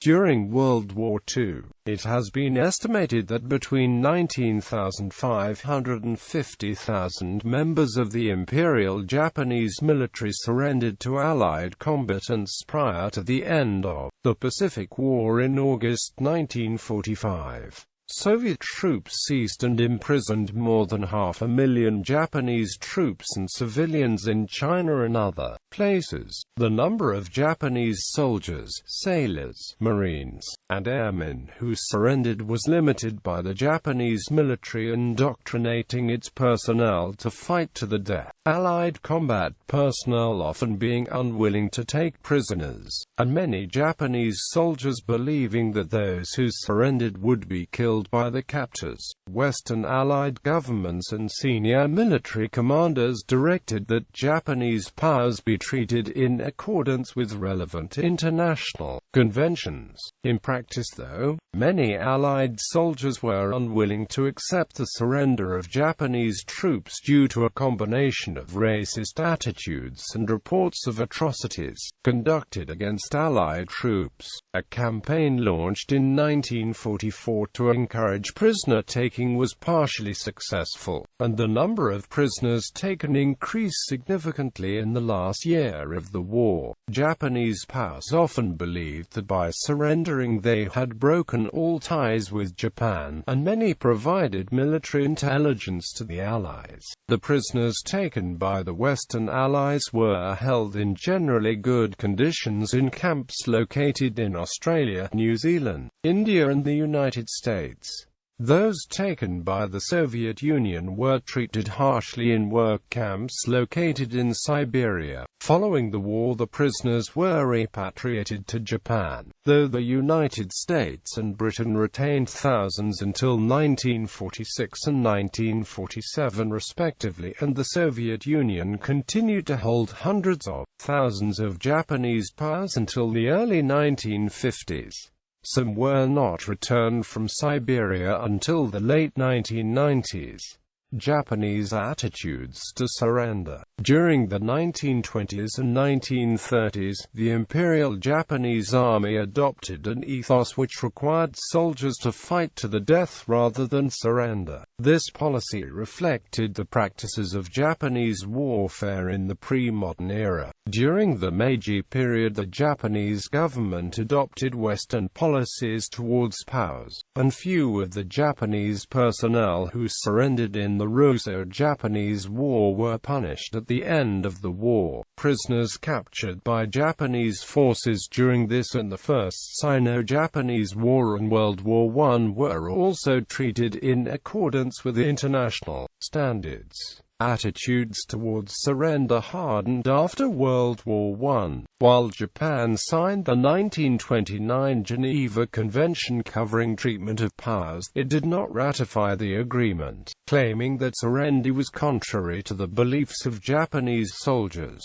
During World War II, it has been estimated that between 19,500 and 50,000 members of the Imperial Japanese military surrendered to Allied combatants prior to the end of the Pacific War in August 1945. Soviet troops seized and imprisoned more than 500,000 Japanese troops and civilians in China and other places. The number of Japanese soldiers, sailors, marines, and airmen who surrendered was limited by the Japanese military indoctrinating its personnel to fight to the death. Allied combat personnel often being unwilling to take prisoners, and many Japanese soldiers believing that those who surrendered would be killed by the captors. Western Allied governments and senior military commanders directed that Japanese POWs be treated in accordance with relevant international conventions. In practice, though, many Allied soldiers were unwilling to accept the surrender of Japanese troops due to a combination of racist attitudes and reports of atrocities conducted against Allied troops. A campaign launched in 1944 to encourage prisoner-taking was partially successful, and the number of prisoners taken increased significantly in the last year of the war. Japanese POWs often believed that by surrendering they had broken all ties with Japan, and many provided military intelligence to the Allies. The prisoners taken by the Western Allies were held in generally good conditions in camps located in Australia, New Zealand, India and the United States. Those taken by the Soviet Union were treated harshly in work camps located in Siberia. Following the war, the prisoners were repatriated to Japan, though the United States and Britain retained thousands until 1946 and 1947 respectively, and the Soviet Union continued to hold hundreds of thousands of Japanese POWs until the early 1950s. Some were not returned from Siberia until the late 1990s. Japanese attitudes to surrender. During the 1920s and 1930s, the Imperial Japanese Army adopted an ethos which required soldiers to fight to the death rather than surrender. This policy reflected the practices of Japanese warfare in the pre-modern era. During the Meiji period, the Japanese government adopted Western policies towards POWs, and few of the Japanese personnel who surrendered in the Russo-Japanese War were punished at the end of the war. Prisoners captured by Japanese forces during this and the First Sino-Japanese War and World War I were also treated in accordance with international standards. Attitudes towards surrender hardened after World War I. While Japan signed the 1929 Geneva Convention covering treatment of POWs, it did not ratify the agreement, claiming that surrender was contrary to the beliefs of Japanese soldiers.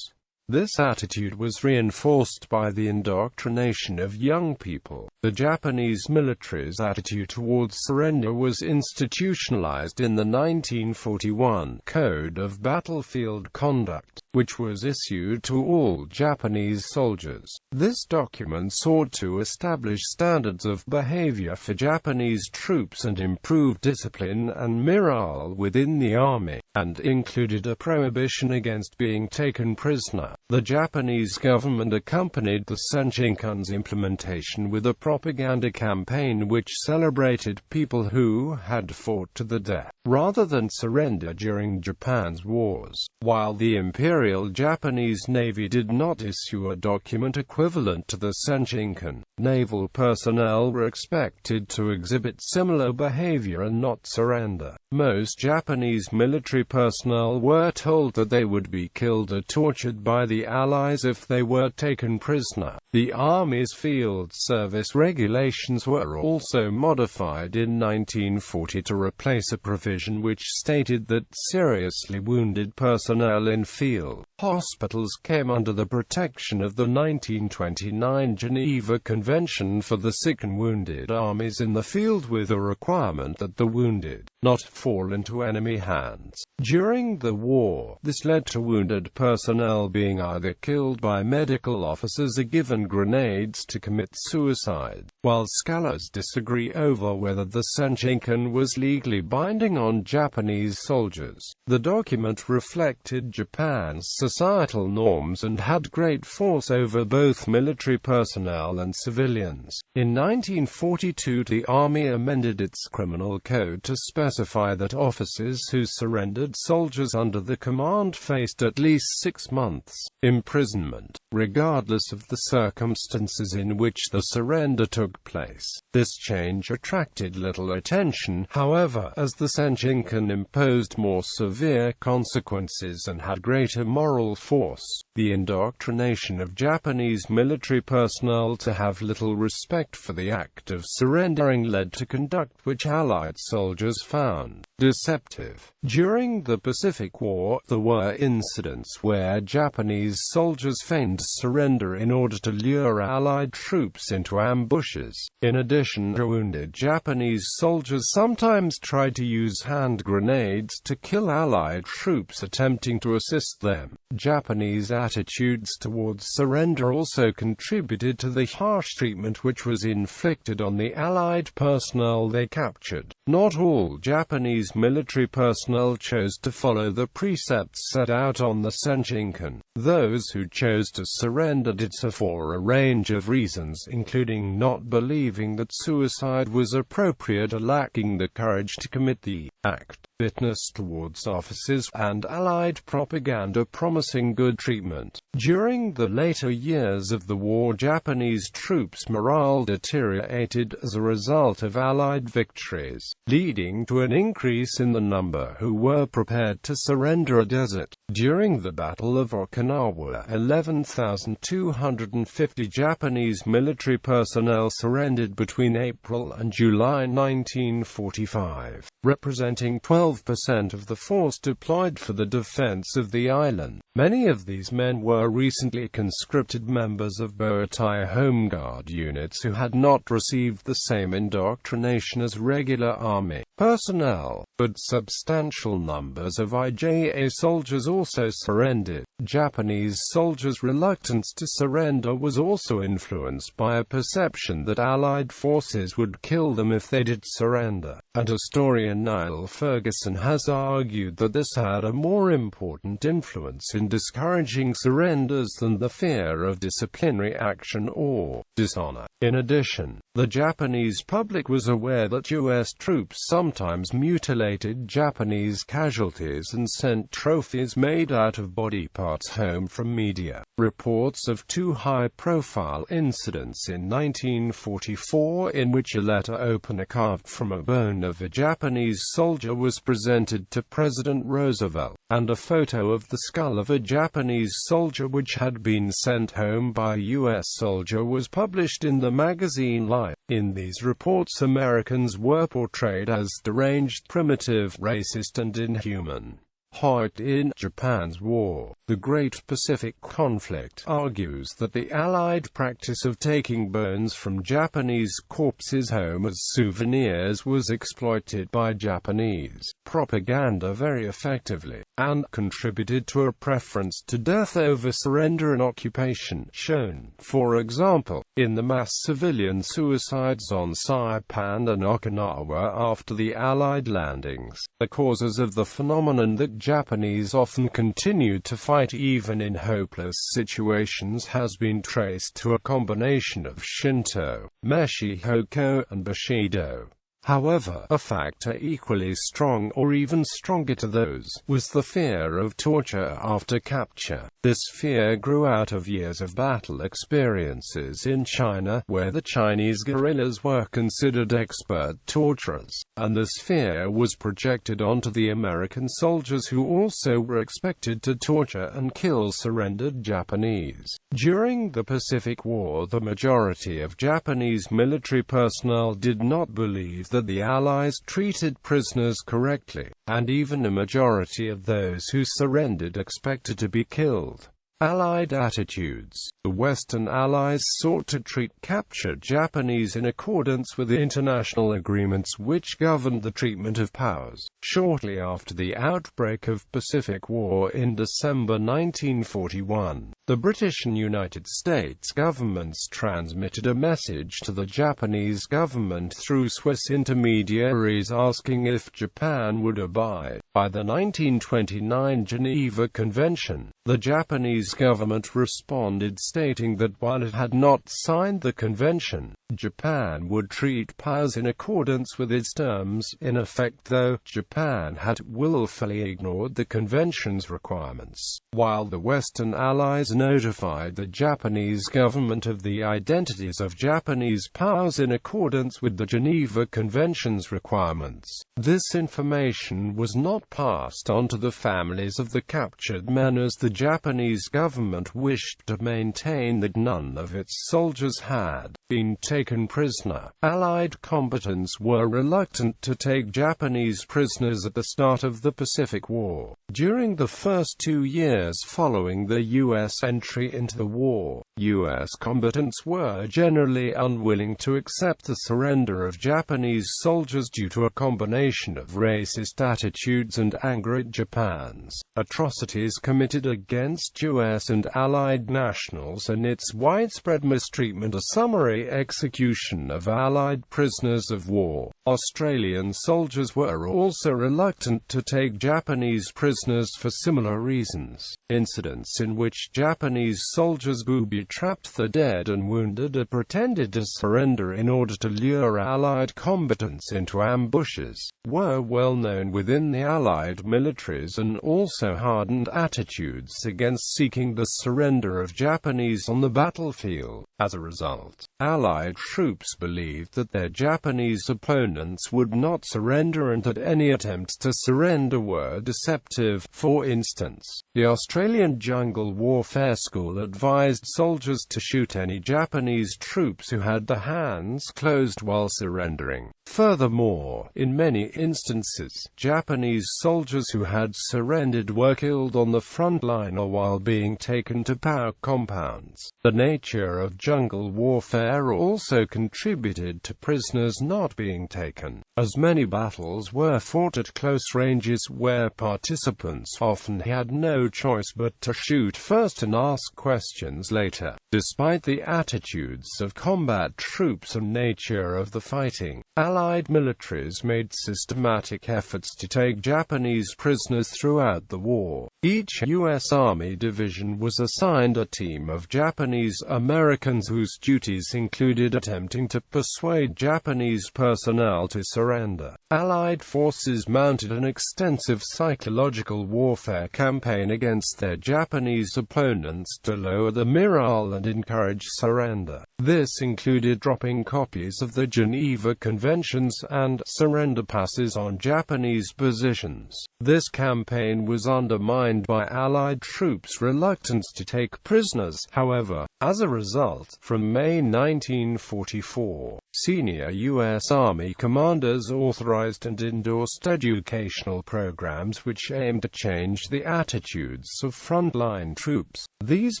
This attitude was reinforced by the indoctrination of young people. The Japanese military's attitude towards surrender was institutionalized in the 1941 Code of Battlefield Conduct, which was issued to all Japanese soldiers. This document sought to establish standards of behavior for Japanese troops and improve discipline and morale within the army, and included a prohibition against being taken prisoner. The Japanese government accompanied the Senshinkan's implementation with a propaganda campaign which celebrated people who had fought to the death, rather than surrender during Japan's wars. While the Imperial Japanese Navy did not issue a document equivalent to the Senshinkan, naval personnel were expected to exhibit similar behavior and not surrender. Most Japanese military personnel were told that they would be killed or tortured by the Allies if they were taken prisoner. The Army's field service regulations were also modified in 1940 to replace a provision which stated that seriously wounded personnel in field hospitals came under the protection of the 1929 Geneva Convention for the Sick and Wounded Armies in the field, with a requirement that the wounded not fall into enemy hands. During the war, this led to wounded personnel being either killed by medical officers or given grenades to commit suicide. While scholars disagree over whether the Senshinkan was legally binding on Japanese soldiers, the document reflected Japan's societal norms and had great force over both military personnel and civilians. In 1942, the Army amended its criminal code to specify that officers who surrendered soldiers under the command faced at least 6 months' imprisonment, regardless of the circumstances in which the surrender took place. This change attracted little attention, however, as the Senshinkan imposed more severe consequences and had greater moral force. The indoctrination of Japanese military personnel to have little respect for the act of surrendering led to conduct which Allied soldiers found deceptive. During the Pacific War, there were incidents where Japanese soldiers feigned surrender in order to lure Allied troops into ambushes. In addition, wounded Japanese soldiers sometimes tried to use hand grenades to kill Allied troops attempting to assist them. Japanese attitudes towards surrender also contributed to the harsh treatment which was inflicted on the Allied personnel they captured. Not all Japanese military personnel chose to follow the precepts set out on the Senshinkan. Those who chose to surrender did so for a range of reasons, including not believing that suicide was appropriate or lacking the courage to commit the act, bitterness towards officers, and Allied propaganda promising good treatment. During the later years of the war, Japanese troops' morale deteriorated as a result of Allied victories, leading to an increase in the number who were prepared to surrender a desert. During the Battle of Okinawa, 11,250 Japanese military personnel surrendered between April and July 1945, representing 12% of the force deployed for the defense of the island. Many of these men were recently conscripted members of Boitai Home Guard units who had not received the same indoctrination as regular army personnel, but substantial numbers of IJA soldiers also surrendered. Japanese soldiers' reluctance to surrender was also influenced by a perception that Allied forces would kill them if they did surrender, and historian Niall Ferguson has argued that this had a more important influence in discouraging surrenders than the fear of disciplinary action or dishonor. In addition, the Japanese public was aware that U.S. troops sometimes mutilated Japanese casualties and sent trophies made out of body parts home from media. Reports of 2 high-profile incidents in 1944 in which a letter opener carved from a bone of a Japanese soldier was presented to President Roosevelt, and a photo of the skull of a Japanese soldier which had been sent home by a U.S. soldier was published in the magazine Life. In these reports, Americans were portrayed as deranged, primitive, racist, and inhuman. Hart in Japan's War, The Great Pacific Conflict, argues that the Allied practice of taking bones from Japanese corpses home as souvenirs was exploited by Japanese propaganda very effectively, and contributed to a preference to death over surrender and occupation, shown, for example, in the mass civilian suicides on Saipan and Okinawa after the Allied landings. The causes of the phenomenon that Japanese often continued to fight even in hopeless situations has been traced to a combination of Shinto, Meshi-hoko, and Bushido. However, a factor equally strong or even stronger to those was the fear of torture after capture. This fear grew out of years of battle experiences in China, where the Chinese guerrillas were considered expert torturers, and this fear was projected onto the American soldiers who also were expected to torture and kill surrendered Japanese. During the Pacific War, the majority of Japanese military personnel did not believe that the Allies treated prisoners correctly, and even a majority of those who surrendered expected to be killed. Allied attitudes The Western Allies sought to treat captured Japanese in accordance with the international agreements which governed the treatment of POWs. Shortly after the outbreak of Pacific War in December 1941, the British and United States governments transmitted a message to the Japanese government through Swiss intermediaries asking if Japan would abide by the 1929 Geneva Convention. The Japanese government responded stating that while it had not signed the convention, Japan would treat POWs in accordance with its terms. In effect, though, Japan had willfully ignored the convention's requirements. While the Western Allies notified the Japanese government of the identities of Japanese POWs in accordance with the Geneva Convention's requirements, this information was not passed on to the families of the captured men, as the Japanese government wished to maintain that none of its soldiers had been taken prisoner. Allied combatants were reluctant to take Japanese prisoners at the start of the Pacific War. During the first 2 years following the U.S. entry into the war, U.S. combatants were generally unwilling to accept the surrender of Japanese soldiers due to a combination of racist attitudes and anger at Japan's atrocities committed against U.S. and Allied nationals and its widespread mistreatment. A summary execution of Allied prisoners of war. Australian soldiers were also reluctant to take Japanese prisoners for similar reasons. Incidents in which Japanese soldiers booby-trapped the dead and wounded or pretended to surrender in order to lure Allied combatants into ambushes were well known within the Allied militaries, and also hardened attitudes against seeking the surrender of Japanese on the battlefield. As a result, Allied troops believed that their Japanese opponents would not surrender and that any attempts to surrender were deceptive. For instance, the Australian Jungle Warfare School advised soldiers to shoot any Japanese troops who had their hands closed while surrendering. Furthermore, in many instances, Japanese soldiers who had surrendered were killed on the front line or while being taken to POW compounds. The nature of jungle warfare also contributed to prisoners not being taken, as many battles were fought at close ranges where participants often had no choice but to shoot first and ask questions later. Despite the attitudes of combat troops and nature of the fighting, Allied militaries made systematic efforts to take Japanese prisoners throughout the war. Each U.S. Army division was assigned a team of Japanese Americans whose duties included attempting to persuade Japanese personnel to surrender. Allied forces mounted an extensive psychological warfare campaign against their Japanese opponents to lower the morale and encourage surrender. This included dropping copies of the Geneva Conventions and surrender passes on Japanese positions. This campaign was undermined by Allied troops' reluctance to take prisoners, however. As a result, from May 1944, senior U.S. Army commanders authorized and endorsed educational programs which aimed to change the attitudes of frontline troops. These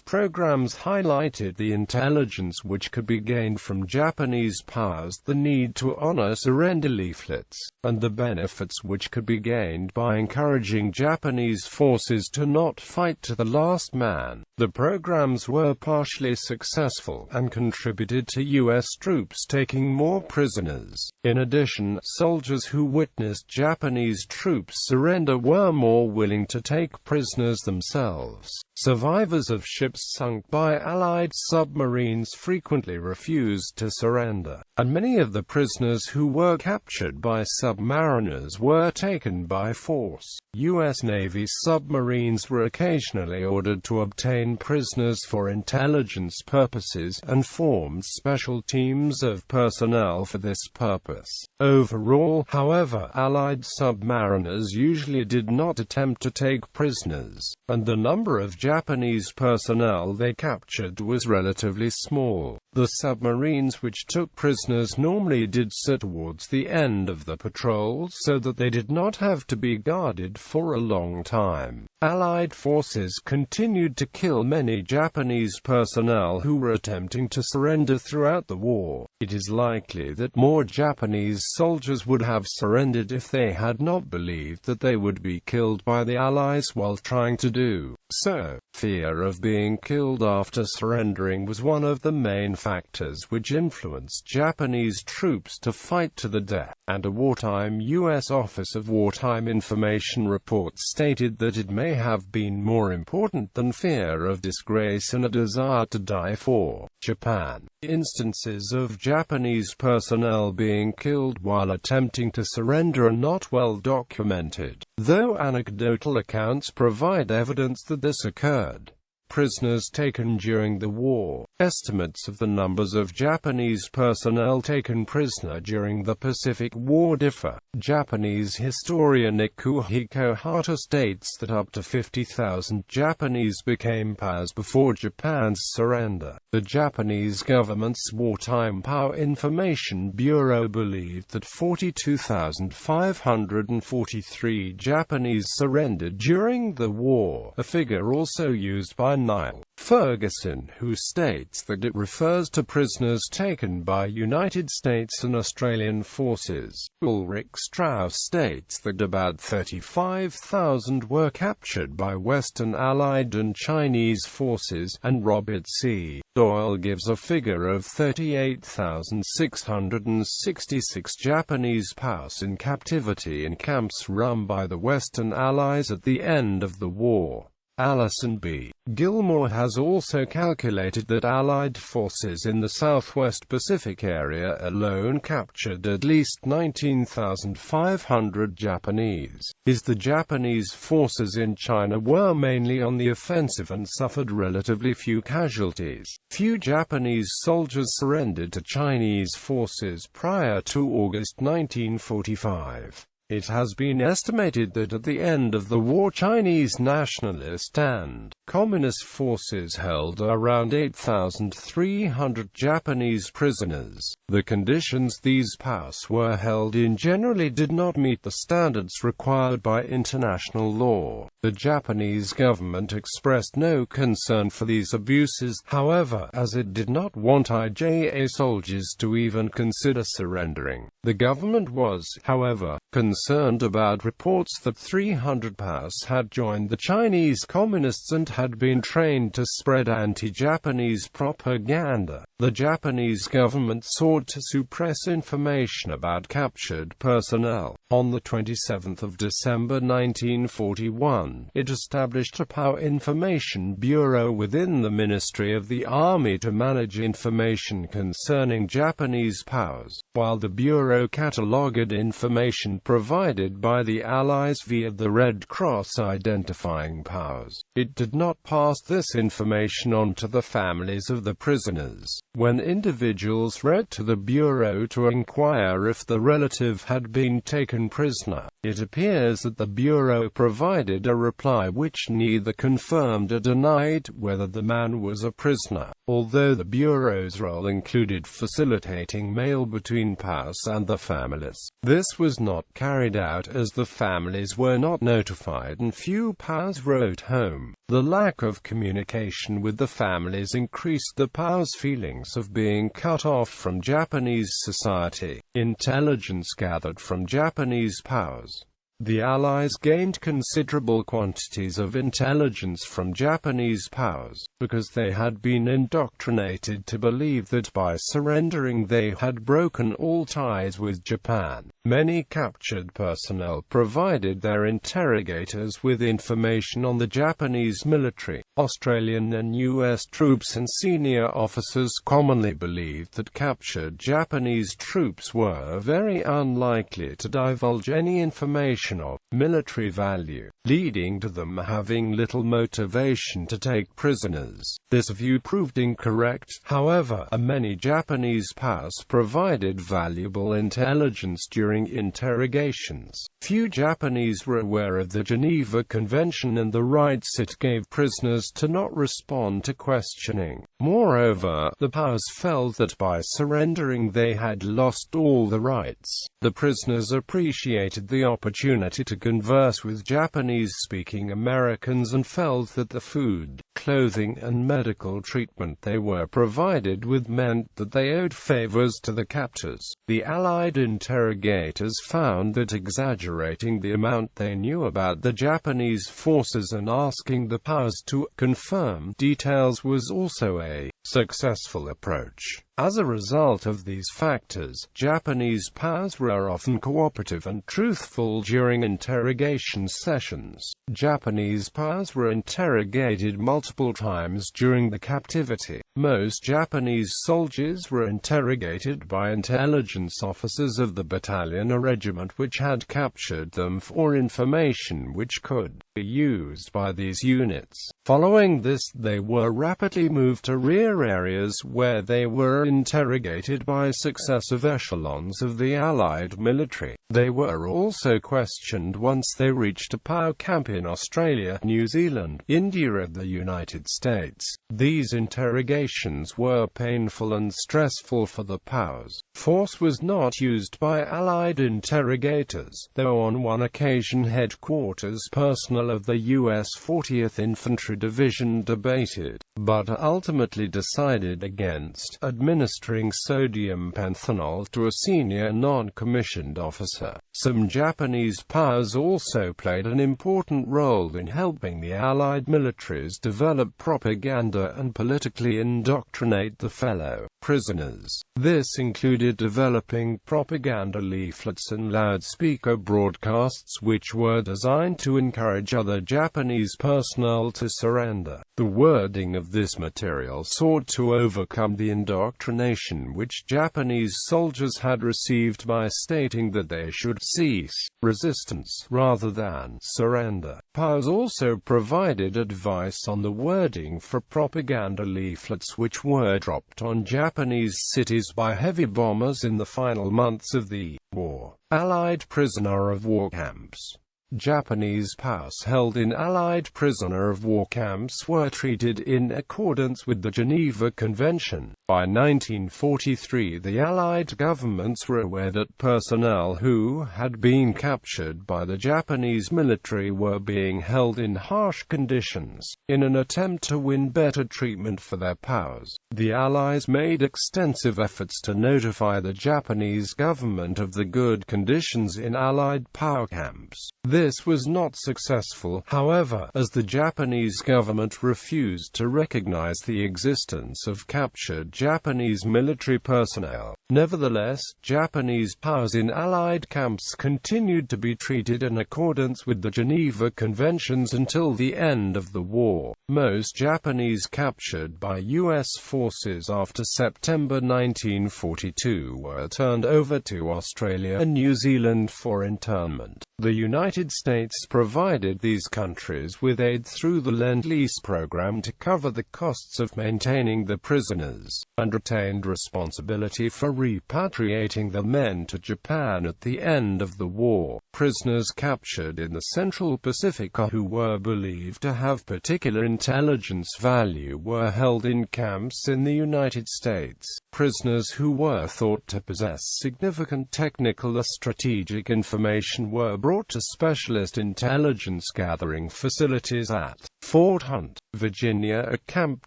programs highlighted the intelligence which could be gained from Japanese POWs, the need to honor surrender leaflets, and the benefits which could be gained by encouraging Japanese forces to not fight to the last man. The programs were partially successful and contributed to U.S. troops taking more prisoners. In addition, soldiers who witnessed Japanese troops surrender were more willing to take prisoners themselves. Survivors of ships sunk by Allied submarines frequently refused to surrender, and many of the prisoners who were captured by submariners were taken by force. U.S. Navy submarines were occasionally ordered to obtain prisoners for intelligence purposes, and formed special teams of personnel for this purpose. Overall, however, Allied submariners usually did not attempt to take prisoners, and the number of Japanese personnel they captured was relatively small. The submarines which took prisoners normally did so towards the end of the patrols so that they did not have to be guarded for a long time. Allied forces continued to kill many Japanese personnel who were attempting to surrender throughout the war. It is likely that more Japanese soldiers would have surrendered if they had not believed that they would be killed by the Allies while trying to do so. Fear of being killed after surrendering was one of the main factors which influenced Japanese troops to fight to the death, and a wartime U.S. Office of Wartime Information report stated that it may have been more important than fear of disgrace and a desire to die for Japan. Instances of Japanese personnel being killed while attempting to surrender are not well documented, though anecdotal accounts provide evidence that this occurred. Prisoners taken during the war. Estimates of the numbers of Japanese personnel taken prisoner during the Pacific War differ. Japanese historian Ikuhiko Hata states that up to 50,000 Japanese became POWs before Japan's surrender. The Japanese government's Wartime POW Information Bureau believed that 42,543 Japanese surrendered during the war, a figure also used by Niall Ferguson, who states that it refers to prisoners taken by United States and Australian forces. Ulrich Strauss states that about 35,000 were captured by Western Allied and Chinese forces, and Robert C. Doyle gives a figure of 38,666 Japanese POWs in captivity in camps run by the Western Allies at the end of the war. Alison B. Gilmore has also calculated that Allied forces in the Southwest Pacific area alone captured at least 19,500 Japanese. The Japanese forces in China were mainly on the offensive and suffered relatively few casualties. Few Japanese soldiers surrendered to Chinese forces prior to August 1945. It has been estimated that at the end of the war Chinese nationalist and communist forces held around 8,300 Japanese prisoners. The conditions these POWs were held in generally did not meet the standards required by international law. The Japanese government expressed no concern for these abuses, however, as it did not want IJA soldiers to even consider surrendering. The government was, however, concerned about reports that 300 POWs had joined the Chinese Communists and had been trained to spread anti-Japanese propaganda. The Japanese government sought to suppress information about captured personnel. On the 27th of December 1941, it established a POW Information Bureau within the Ministry of the Army to manage information concerning Japanese POWs, while the Bureau catalogued information provided by the Allies via the Red Cross identifying POWs. It did not pass this information on to the families of the prisoners. When individuals wrote to the Bureau to inquire if the relative had been taken prisoner, it appears that the Bureau provided a reply which neither confirmed or denied whether the man was a prisoner, although the Bureau's role included facilitating mail between POWs and the families. This was not carried out as the families were not notified and few POWs wrote home. The lack of communication with the families increased the POWs' feelings of being cut off from Japanese society. Intelligence gathered from Japanese POWs. The Allies gained considerable quantities of intelligence from Japanese POWs, because they had been indoctrinated to believe that by surrendering they had broken all ties with Japan. Many captured personnel provided their interrogators with information on the Japanese military. Australian and U.S. troops and senior officers commonly believed that captured Japanese troops were very unlikely to divulge any information of military value, leading to them having little motivation to take prisoners. This view proved incorrect, however, as many Japanese POWs provided valuable intelligence during interrogations. Few Japanese were aware of the Geneva Convention and the rights it gave prisoners to not respond to questioning. Moreover, the POWs felt that by surrendering they had lost all the rights. The prisoners appreciated the opportunity to converse with Japanese-speaking Americans and felt that the food, clothing and medical treatment they were provided with meant that they owed favors to the captors. The Allied interrogators found that exaggerating the amount they knew about the Japanese forces and asking the POWs to confirm details was also a successful approach. As a result of these factors, Japanese POWs were often cooperative and truthful during interrogation sessions. Japanese POWs were interrogated multiple times during the captivity. Most Japanese soldiers were interrogated by intelligence officers of the battalion or regiment which had captured them for information which could be used by these units. Following this, they were rapidly moved to rear areas where they were interrogated by successive echelons of the Allied military. They were also questioned once they reached a POW camp in Australia, New Zealand, India and the United States. These interrogations were painful and stressful for the POWs. Force was not used by Allied interrogators, though on one occasion headquarters personnel of the U.S. 40th Infantry Division debated, but ultimately decided against, administering sodium panthenol to a senior non-commissioned officer. Some Japanese POWs also played an important role in helping the Allied militaries develop propaganda and politically indoctrinate the fellow prisoners. This included developing propaganda leaflets and loudspeaker broadcasts which were designed to encourage other Japanese personnel to surrender. The wording of this material sought to overcome the indoctrination which Japanese soldiers had received by stating that they should cease resistance rather than surrender. POWs also provided advice on the wording for propaganda leaflets which were dropped on Japanese cities by heavy bombers in the final months of the war. Allied prisoner of war camps. Japanese POWs held in Allied prisoner of war camps were treated in accordance with the Geneva Convention. By 1943, the Allied governments were aware that personnel who had been captured by the Japanese military were being held in harsh conditions. In an attempt to win better treatment for their POWs, the Allies made extensive efforts to notify the Japanese government of the good conditions in Allied POW camps. This was not successful, however, as the Japanese government refused to recognize the existence of captured Japanese military personnel. Nevertheless, Japanese POWs in Allied camps continued to be treated in accordance with the Geneva Conventions until the end of the war. Most Japanese captured by U.S. forces after September 1942 were turned over to Australia and New Zealand for internment. The United States provided these countries with aid through the Lend-Lease program to cover the costs of maintaining the prisoners, and retained responsibility for repatriating the men to Japan at the end of the war. Prisoners captured in the Central Pacific who were believed to have particular intelligence value were held in camps in the United States. Prisoners who were thought to possess significant technical or strategic information were brought to specialist intelligence gathering facilities at Fort Hunt, Virginia at Camp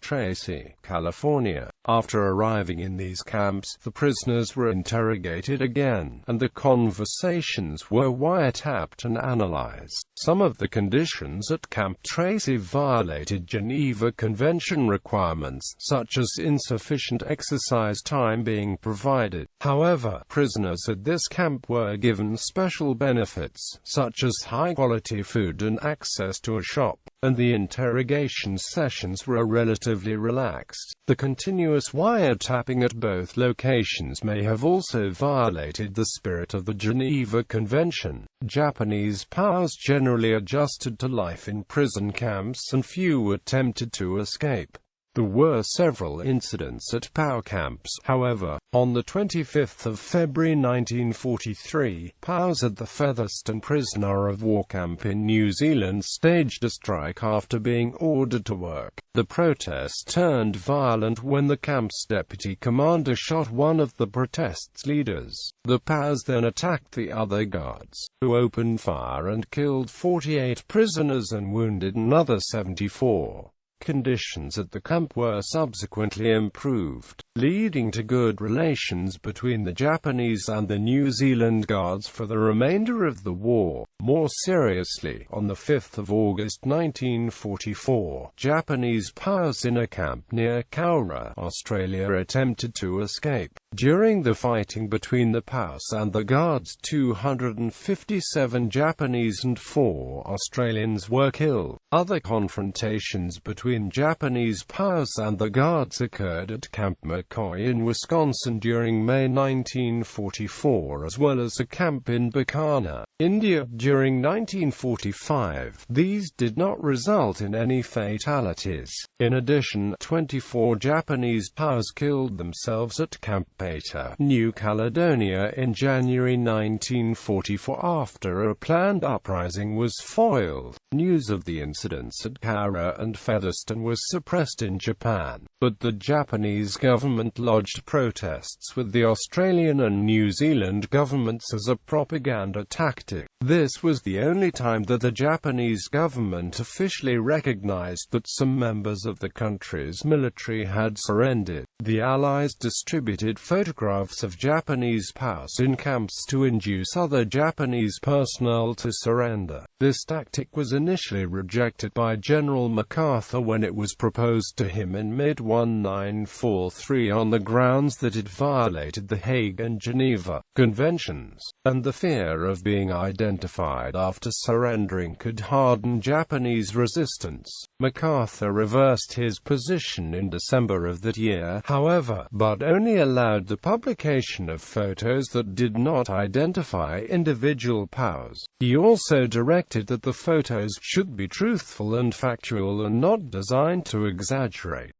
Tracy, California. After arriving in these camps, the prisoners were interrogated again, and the conversations were wiretapped and analyzed. Some of the conditions at Camp Tracy violated Geneva Convention requirements, such as insufficient exercise time being provided. However, prisoners at this camp were given special benefits, such as high-quality food and access to a shop, and the interrogation sessions were relatively relaxed. The continuous wiretapping at both locations may have also violated the spirit of the Geneva Convention. Japanese POWs generally adjusted to life in prison camps and few attempted to escape. There were several incidents at POW camps, however. On the 25th of February 1943, POWs at the Featherston prisoner of war camp in New Zealand staged a strike after being ordered to work. The protest turned violent when the camp's deputy commander shot one of the protest's leaders. The POWs then attacked the other guards, who opened fire and killed 48 prisoners and wounded another 74. Conditions at the camp were subsequently improved, leading to good relations between the Japanese and the New Zealand Guards for the remainder of the war. More seriously, on the 5th of August 1944, Japanese POWs in a camp near Cowra, Australia attempted to escape. During the fighting between the POWs and the Guards, 257 Japanese and 4 Australians were killed. Other confrontations between Japanese POWs and the Guards occurred at Camp McCoy in Wisconsin during May 1944, as well as a camp in Bikaner, India, during 1945. These did not result in any fatalities. In addition, 24 Japanese POWs killed themselves at Camp Pater, New Caledonia in January 1944 after a planned uprising was foiled. News of the incidents at Cowra and Featherston was suppressed in Japan, but the Japanese government lodged protests with the Australian and New Zealand governments as a propaganda tactic. This was the only time that the Japanese government officially recognized that some members of the country's military had surrendered. The Allies distributed photographs of Japanese POWs in camps to induce other Japanese personnel to surrender. This tactic was initially rejected by General MacArthur when it was proposed to him in mid-1943 on the grounds that it violated the Hague and Geneva Conventions, and the fear of being identified after surrendering could harden Japanese resistance. MacArthur reversed his position in December of that year, however, but only allowed the publication of photos that did not identify individual POWs. He also directed that the photos should be truthful and factual and not designed to exaggerate